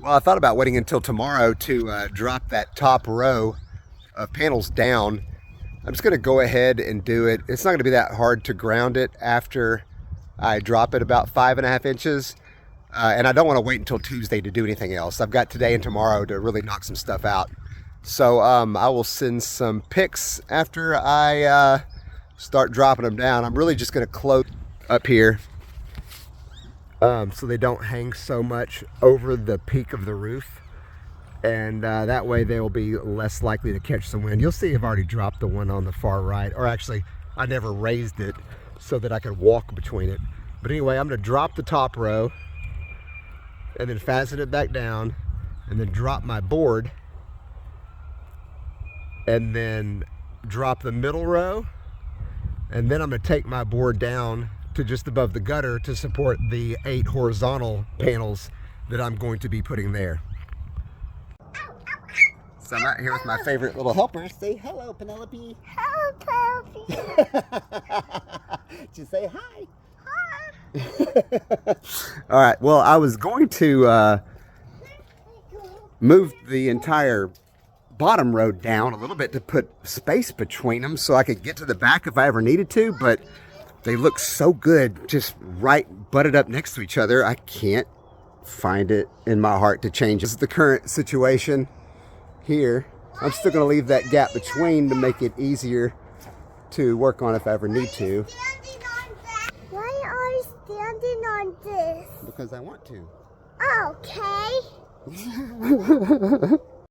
Well, I thought about waiting until tomorrow to drop that top row of panels down. I'm just going to go ahead and do it. It's not going to be that hard to ground it after I drop it about 5.5 inches. And I don't want to wait until Tuesday to do anything else. I've got today and tomorrow to really knock some stuff out. So I will send some pics after I start dropping them down. I'm really just going to close up here so they don't hang so much over the peak of the roof. And that way they will be less likely to catch some wind. You'll see I've already dropped the one on the far right, or actually I never raised it so that I could walk between it. But anyway, I'm going to drop the top row and then fasten it back down and then drop my board and then drop the middle row, and then I'm going to take my board down to just above the gutter to support the 8 horizontal panels that I'm going to be putting there. So I'm out here with my favorite little helper. Say hello, Penelope. Hello, Penelope. Did you say hi? All right, well, I was going to move the entire bottom row down a little bit to put space between them so I could get to the back if I ever needed to, but they look so good just right butted up next to each other. I can't find it in my heart to change. This is the current situation here. I'm still going to leave that gap between to make it easier to work on if I ever need to. Why are you standing on this? Because I want to. Okay.